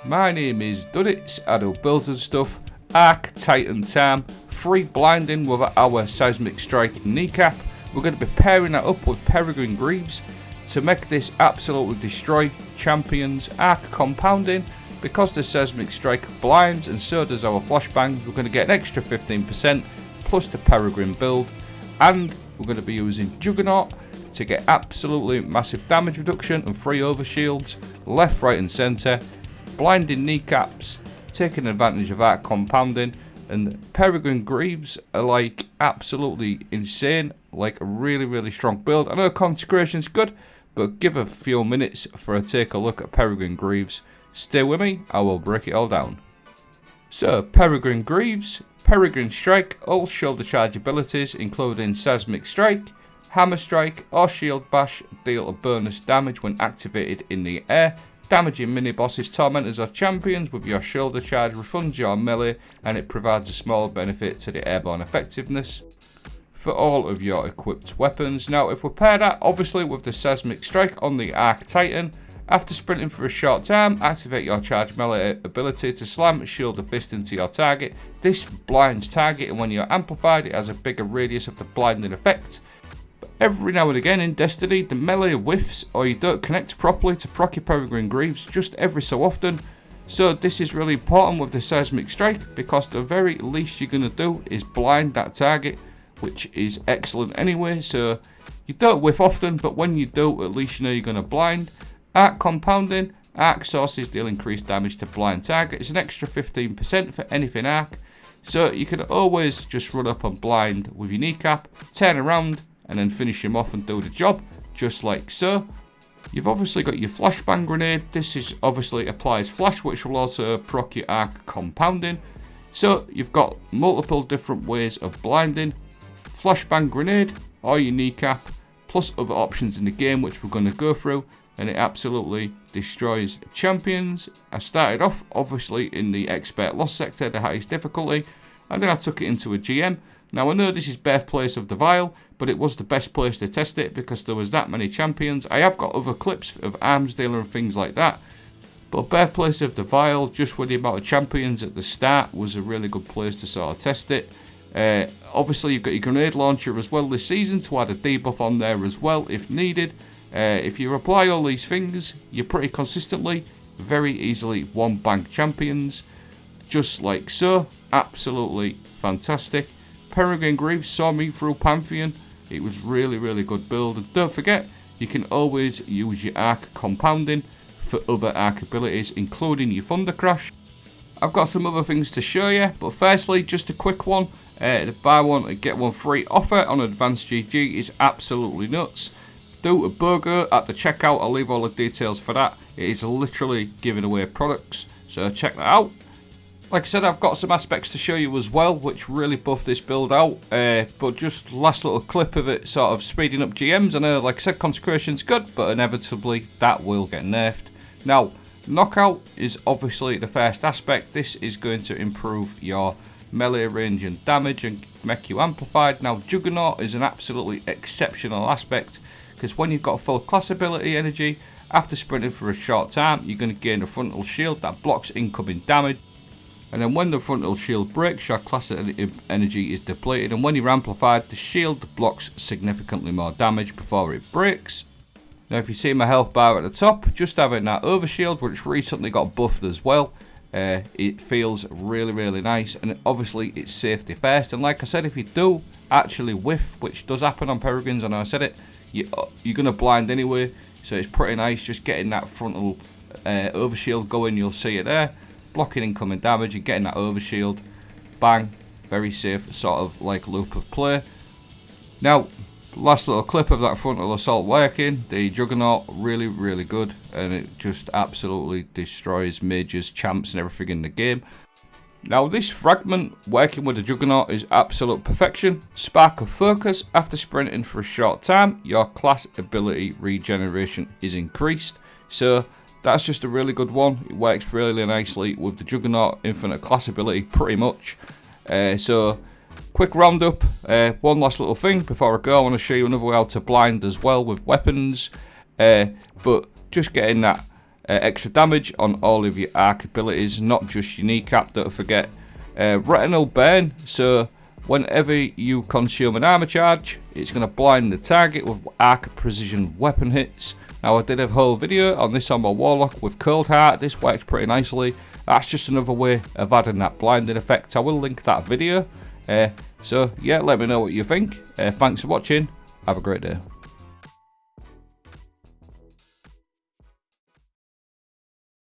my name is Duddits, I do builds and stuff, Arc Titan Time, free blinding with our Seismic Strike Kneecap. We're going to be pairing that up with Peregrine Greaves to make this absolutely destroy champions. Arc compounding, because the Seismic Strike blinds and so does our flashbang, we're going to get an extra 15% plus the Peregrine build, and we're going to be using Juggernaut to get absolutely massive damage reduction and free overshields left, right and centre, blinding kneecaps, taking advantage of Arc compounding, and Peregrine Greaves are like absolutely insane, like a really strong build. I know Consecration's good, but give a few minutes for a take a look at Peregrine Greaves. Stay with me, I will break it all down. So Peregrine Greaves, Peregrine Strike, all shoulder charge abilities including Seismic Strike, Hammer Strike or Shield Bash deal a bonus damage when activated in the air. Damaging mini-bosses, tormentors or champions with your shoulder charge refunds your melee, and it provides a small benefit to the airborne effectiveness for all of your equipped weapons. Now if we pair that obviously with the Seismic Strike on the Arc Titan, after sprinting for a short time, activate your charge melee ability to slam Shield of Fist into your target. This blinds target, and when you're amplified it has a bigger radius of the blinding effect. Every now and again in Destiny, the melee whiffs or you don't connect properly to proc your Peregrine Greaves just every so often. So this is really important with the Seismic Strike, because the very least you're going to do is blind that target, which is excellent anyway. So you don't whiff often, but when you do, at least you know you're going to blind. Arc compounding, Arc sources deal increased damage to blind target. It's an extra 15% for anything Arc. So you can always just run up and blind with your kneecap, turn around, and then finish him off and do the job, just like so. You've obviously got your flashbang grenade. This is obviously applies flash, which will also proc your Arc compounding. So you've got multiple different ways of blinding. Flashbang grenade or your kneecap, plus other options in the game which we're going to go through, and it absolutely destroys champions. I started off obviously in the expert loss sector, the highest difficulty, and then I took it into a GM. Now I know this is birthplace of the Vial, but it was the best place to test it because there was that many champions. I have got other clips of arms dealer and things like that, but birthplace of the Vial, just with the amount of champions at the start, was a really good place to sort of test it. Obviously you've got your grenade launcher as well this season to add a debuff on there as well if needed. If you apply all these things, you're pretty consistently, very easily one bank champions, just like so. Absolutely fantastic. Peregrine Greaves saw me through Pantheon. It was really good build, and don't forget you can always use your Arc compounding for other Arc abilities, including your Thunder Crash. I've got some other things to show you, but firstly just a quick one. The buy one and get one free offer on Advanced GG is absolutely nuts. Do a BOGO at the checkout. I'll leave all the details for that. It is literally giving away products, so check that out. Like I said, I've got some aspects to show you as well, which really buff this build out. But just last little clip of it, sort of speeding up GMs. I know, like I said, Consecration's good, but inevitably that will get nerfed. Now, Knockout is obviously the first aspect. This is going to improve your melee range and damage and make you amplified. Now, Juggernaut is an absolutely exceptional aspect, because when you've got full class ability energy, after sprinting for a short time, you're going to gain a frontal shield that blocks incoming damage. And then when the frontal shield breaks, your class energy is depleted, and when you're amplified, the shield blocks significantly more damage before it breaks. Now if you see my health bar at the top, just having that overshield, which recently got buffed as well, it feels really nice, and obviously it's safety first. And like I said, if you do actually whiff, which does happen on Peregrines, I know I said it, you're going to blind anyway, so it's pretty nice just getting that frontal overshield going. You'll see it there, blocking incoming damage and getting that overshield. Bang, very safe sort of like loop of play. Now last little clip of that frontal assault working. The Juggernaut, really good, and it just absolutely destroys mages, champs and everything in the game. Now this fragment working with the Juggernaut is absolute perfection. Spark of Focus, after sprinting for a short time, your class ability regeneration is increased. So that's just a really good one. It works really nicely with the Juggernaut infinite class ability pretty much. So quick roundup, one last little thing before I go. I want to show you another way how to blind as well with weapons. But just getting that extra damage on all of your arc abilities, not just your Kneecap. Don't forget retinal burn, so whenever you consume an armor charge, it's going to blind the target with arc precision weapon hits. Now I did a whole video on this on my Warlock with Cold Heart. This works pretty nicely. That's just another way of adding that blinding effect. I will link that video. So yeah, let me know what you think. Thanks for watching. Have a great day.